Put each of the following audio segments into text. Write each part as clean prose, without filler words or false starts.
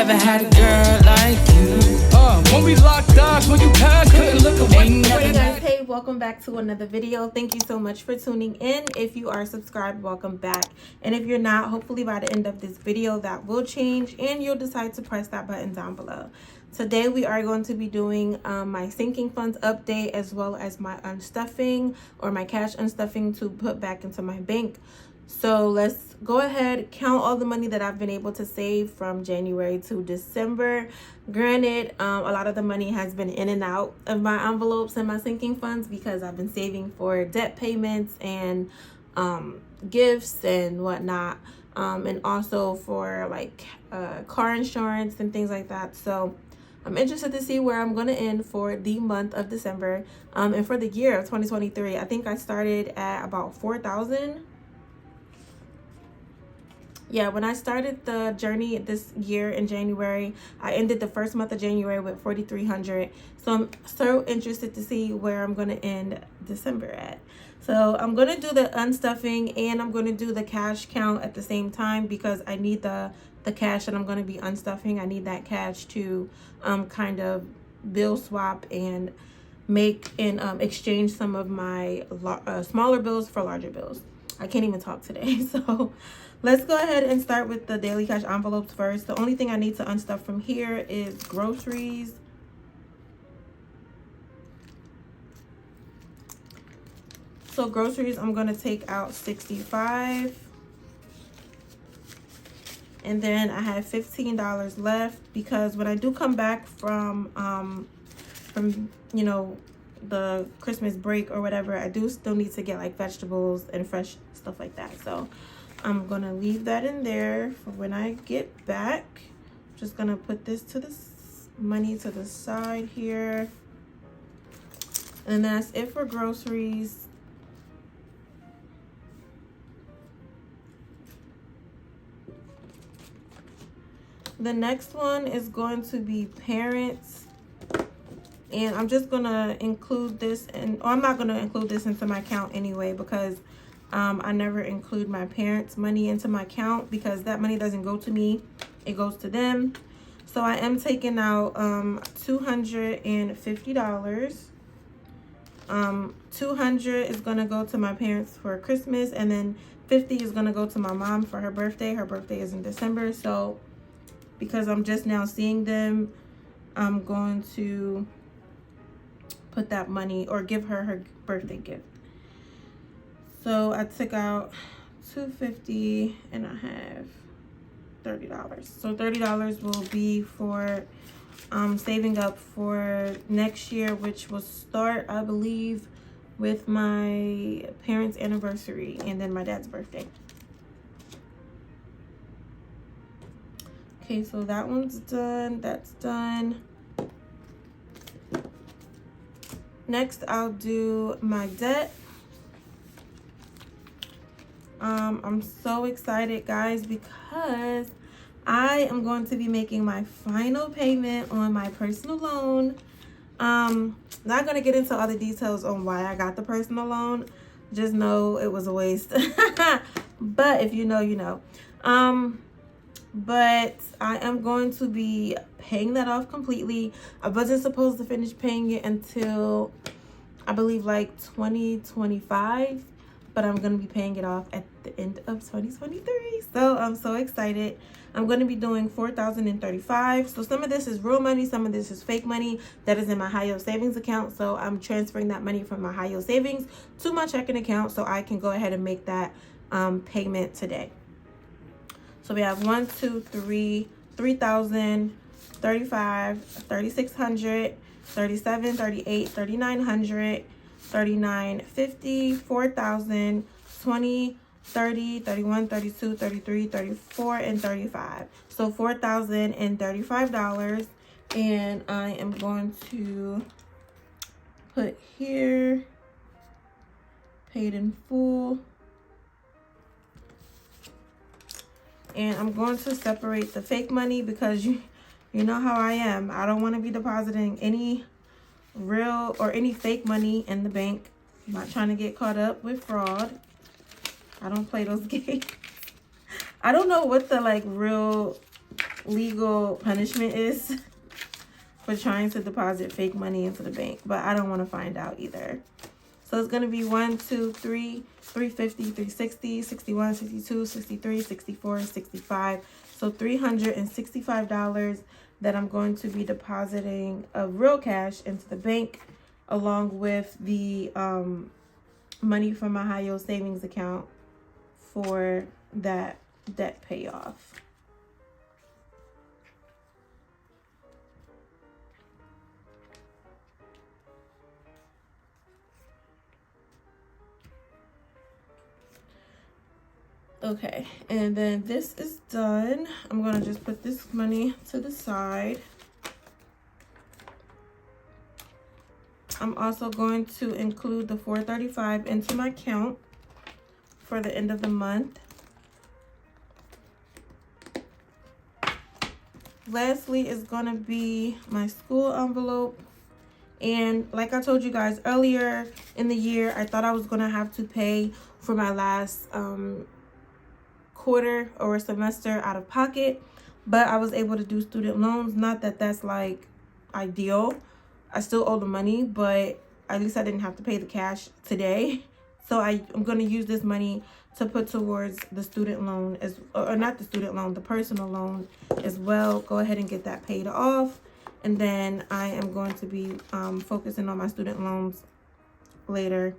never had a girl like you. When we locked eyes, when you passed, couldn't look away. Hey guys, hey, welcome back to another video. Thank you so much for tuning in. If you are subscribed, welcome back. And if you're not, hopefully by the end of this video that will change and you'll decide to press that button down below. Today we are going to be doing my sinking funds update, as well as my unstuffing, or my cash unstuffing to put back into my bank. So let's go ahead, count all the money that I've been able to save from January to December. Granted, a lot of the money has been in and out of my envelopes and my sinking funds because I've been saving for debt payments and gifts and whatnot, and also for like car insurance and things like that. So I'm interested to see where I'm going to end for the month of December, and for the year of 2023. I think I started at about 4,000. Yeah, when I started the journey this year in January, I ended the first month of January with 4,300. So I'm so interested to see where I'm going to end December at. So I'm going to do the unstuffing and I'm going to do the cash count at the same time, because I need the cash that I'm going to be unstuffing. I need that cash to kind of bill swap and make and exchange some of my smaller bills for larger bills. I can't even talk today. So let's go ahead and start with the daily cash envelopes first. The only thing I need to unstuff from here is groceries. So groceries, I'm going to take out 65. And then I have $15 left, because when I do come back from you know, the Christmas break or whatever, I do still need to get like vegetables and fresh stuff like that. So I'm gonna leave that in there for when I get back. Just gonna put this to the money to the side here, and that's it for groceries. The next one is going to be parents, and I'm just gonna include this, and I'm not gonna include this into my account anyway, because I never include my parents' money into my account, because that money doesn't go to me, it goes to them. So I am taking out $250. 200 is gonna go to my parents for Christmas, and then 50 is gonna go to my mom for her birthday. Her birthday is in December, so because I'm just now seeing them, I'm going to put that money, or give her her birthday gift. So I took out $250 and I have $30. So $30 will be for saving up for next year, which will start, I believe, with my parents' anniversary and then my dad's birthday. Okay, so that one's done. That's done. Next, I'll do my debt. I'm so excited, guys, because I am going to be making my final payment on my personal loan. Not going to get into all the details on why I got the personal loan. Just know it was a waste. But if you know, you know. But I am going to be paying that off completely. I wasn't supposed to finish paying it until, I believe, like 2025. But I'm going to be paying it off at the end of 2023. So I'm so excited. I'm going to be doing $4,035. So some of this is real money. Some of this is fake money that is in my high yield savings account. So I'm transferring that money from my high yield savings to my checking account, so I can go ahead and make that payment today. So we have 1, 2, 3, 3,000, 35, 3,600, 37, 38, 3,900, 3,950, 4,000, 20, 30, 31, 32, 33, 34, and 35. So $4,035. And I am going to put here, paid in full. And I'm going to separate the fake money, because you know how I am. I don't want to be depositing any real or any fake money in the bank. I'm not trying to get caught up with fraud. I don't play those games. I don't know what the like real legal punishment is for trying to deposit fake money into the bank, but I don't want to find out either. So it's going to be 1, 2, 3, 350, 360, 61, 62, 63, 64, 65. So $365 that I'm going to be depositing of real cash into the bank, along with the money from my high yield savings account for that debt payoff. Okay, and then this is done. I'm gonna just put this money to the side. I'm also going to include the $435 into my account for the end of the month. Lastly is gonna be my school envelope. And like I told you guys earlier in the year, I thought I was gonna have to pay for my last quarter or semester out of pocket, but I was able to do student loans. Not that that's like ideal. I still owe the money, but at least I didn't have to pay the cash today. So I'm going to use this money to put towards the student loan, or not the student loan, the personal loan as well. Go ahead and get that paid off. And then I am going to be focusing on my student loans later.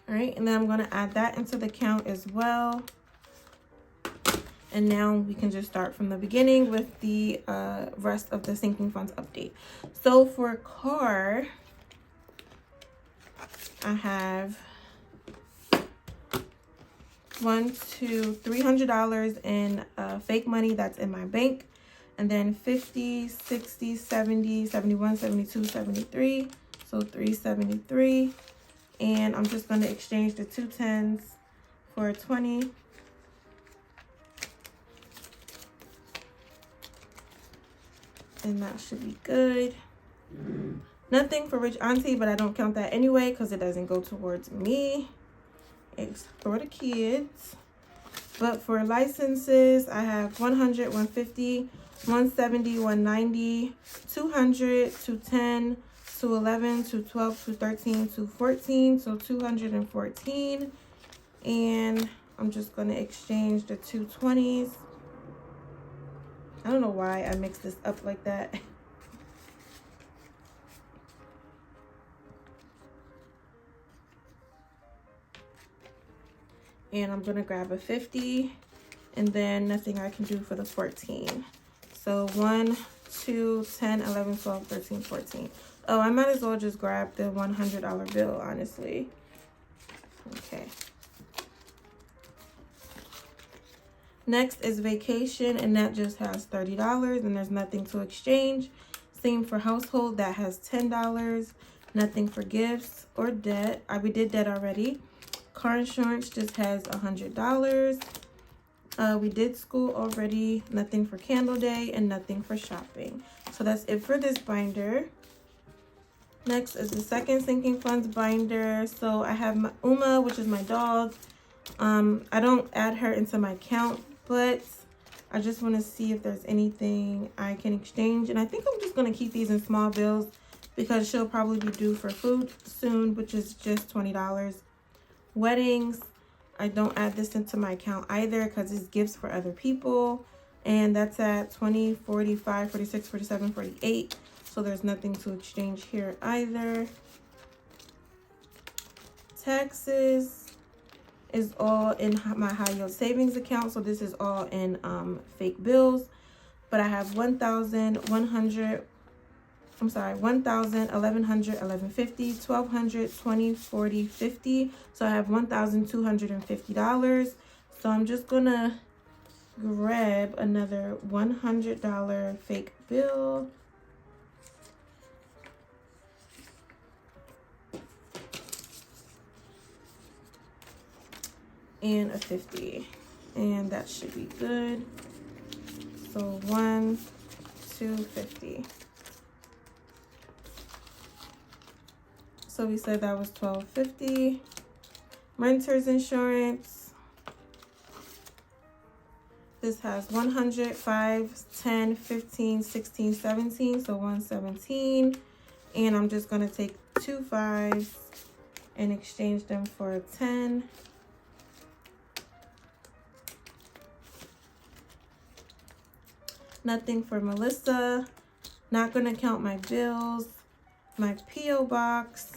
All right, and then I'm going to add that into the account as well. And now we can just start from the beginning with the rest of the sinking funds update. So for car, I have $300 in fake money that's in my bank. And then 50, 60, 70, 71, 72, 73. So 373. And I'm just going to exchange the 2 10s for a 20. And that should be good. Nothing for Rich Auntie, but I don't count that anyway because it doesn't go towards me. It's for the kids. But for licenses, I have 100, 150, 170, 190, 200, 210, 211, 212, 213, 214, so 214. And I'm just going to exchange the 220s. I don't know why I mixed this up like that. And I'm going to grab a 50, and then nothing I can do for the 14. So 1, 2, 10, 11, 12, 13, 14. Oh, I might as well just grab the $100 bill, honestly. Okay. Next is vacation, and that just has $30, and there's nothing to exchange. Same for household, that has $10. Nothing for gifts or debt. We did debt already. Car insurance just has $100. We did school already. Nothing for candle day and nothing for shopping. So that's it for this binder. Next is the second sinking funds binder. So I have my Uma, which is my dog. I don't add her into my account, but I just want to see if there's anything I can exchange. And I think I'm just going to keep these in small bills because she'll probably be due for food soon, which is just $20. Weddings, I don't add this into my account either because it's gifts for other people. And that's at 20, 45, 46, 47, 48. So there's nothing to exchange here either. Taxes is all in my high yield savings account. So this is all in fake bills. But I have 1,100, 1,000, 1,100, 1,150, 1,200, 20, 40, 50. So I have $1,250. So I'm just gonna grab another $100 fake bill. And a 50, and that should be good. So 1, 2, 50. So we said that was $12.50. Renter's insurance. This has 100, 5, 10, 15, 16, 17. So 117. And I'm just going to take 2 5s and exchange them for a 10. Nothing for Melissa. Not going to count my bills. My P.O. box.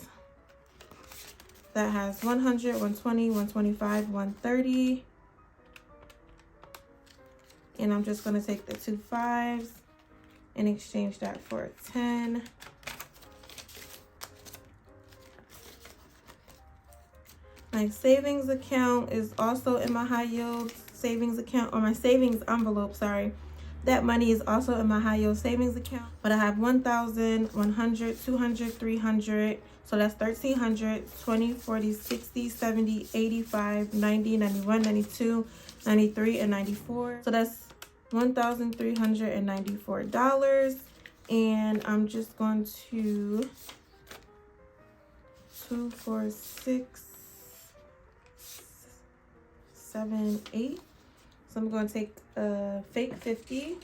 That has 100, 120, 125, 130. And I'm just going to take the 2 5s and exchange that for a 10. My savings account is also in my high yield savings account, or my savings envelope, sorry. That money is also in my high yield savings account. But I have 1,000, 100, 200, 300. So that's 1,300, 20, 40, 60, 70, 85, 90, 91, 92, 93, and 94. So that's $1,394. And I'm just going to 2, 4, 6, 7, 8. So I'm going to take a fake 50.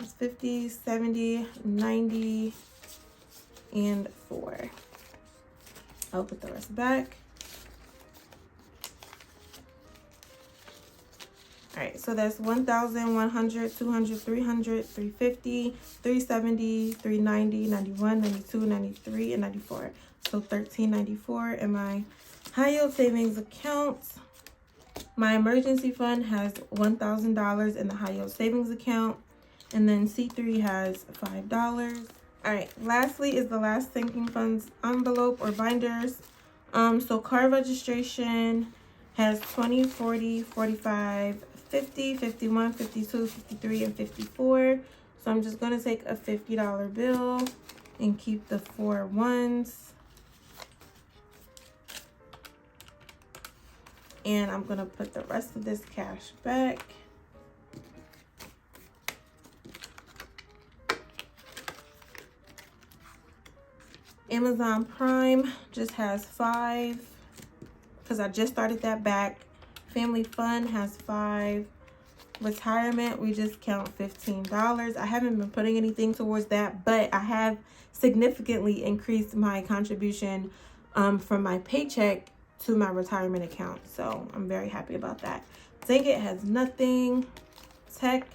It's 50, 70, 90, and 4. I'll put the rest back. All right, so that's 1,000, 100, 200, 300, 350, 370, 390, 91, 92, 93, and 94. So $1,394 in my high yield savings account. My emergency fund has $1,000 in the high yield savings account. And then C3 has $5. All right, lastly is the last sinking funds envelope or binders. So car registration has 20, 40, 45, 50, 51, 52, 53, and 54. So I'm just going to take a $50 bill and keep the 4 1s. And I'm going to put the rest of this cash back. Amazon Prime just has 5 because I just started that back. Family Fun has 5. Retirement, we just count $15. I haven't been putting anything towards that, but I have significantly increased my contribution from my paycheck to my retirement account. So I'm very happy about that. Dang It has nothing. Tech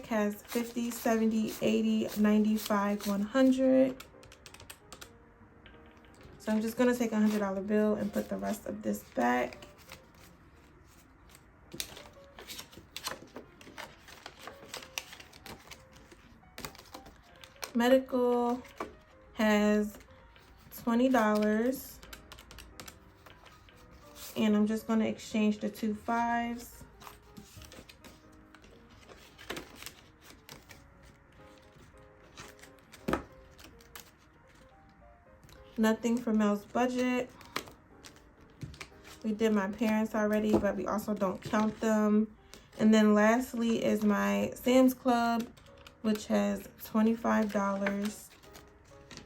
has 50, 70, 80, 95, 100. So I'm just going to take a $100 bill and put the rest of this back. Medical has $20. And I'm just going to exchange the 2 5s. Nothing for Mellz budget. We did my parents already, but we also don't count them. And then lastly is my Sam's Club, which has $25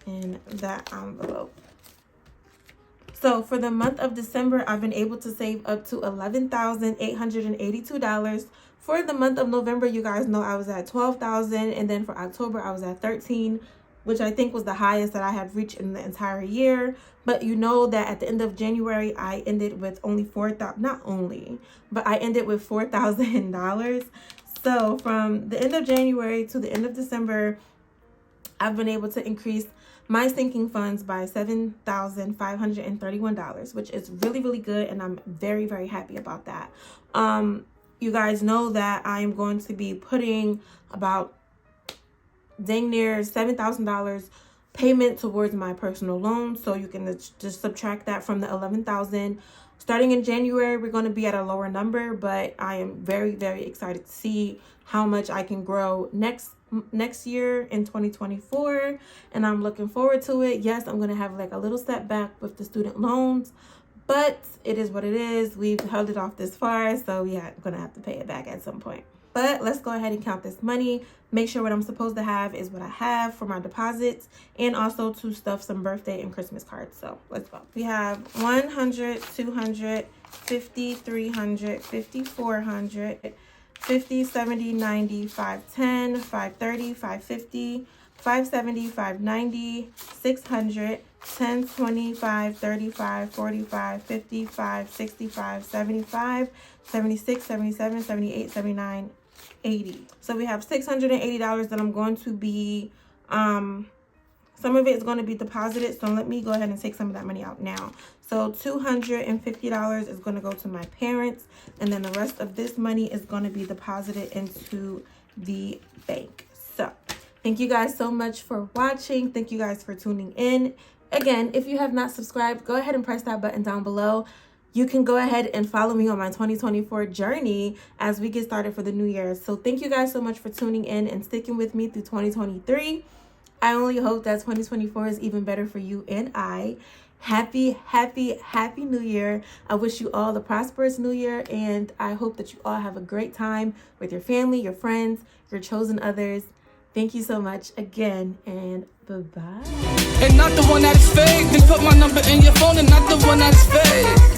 in that envelope. So for the month of December, I've been able to save up to $11,882. For the month of November, you guys know I was at $12,000, and then for October, I was at $13,000, which I think was the highest that I have reached in the entire year. But you know that at the end of January, I ended with only I ended with $4,000. So from the end of January to the end of December, I've been able to increase my sinking funds by $7,531, which is really, really good. And I'm very, very happy about that. You guys know that I'm going to be putting about dang near $7,000 payment towards my personal loan. So you can just subtract that from the $11,000. Starting in January, we're going to be at a lower number, but I am very, very excited to see how much I can grow next year in 2024, and I'm looking forward to it. Yes, I'm going to have like a little setback with the student loans, but it is what it is. We've held it off this far, so yeah, I'm going to have to pay it back at some point. But let's go ahead and count this money. Make sure what I'm supposed to have is what I have for my deposits, and also to stuff some birthday and Christmas cards. So let's go. We have 100, 200, 50, 300, 50, 400, 50, 70, 90, 510, 530, 550, 570, 590, 600, 10, 25, 35, 45, 55, 65, 75, 76, 77, 78, 79, 80. So we have $680 that I'm going to be, some of it is going to be deposited. So let me go ahead and take some of that money out now. So $250 is going to go to my parents. And then the rest of this money is going to be deposited into the bank. So thank you guys so much for watching. Thank you guys for tuning in. Again, if you have not subscribed, go ahead and press that button down below. You can go ahead and follow me on my 2024 journey as we get started for the new year. So thank you guys so much for tuning in and sticking with me through 2023. I only hope that 2024 is even better for you and I. Happy new year. I wish you all the prosperous new year, and I hope that you all have a great time with your family, your friends, your chosen others. Thank you so much again, and bye-bye. And not the one that is fake. They put my number in your phone and not the one that is fake.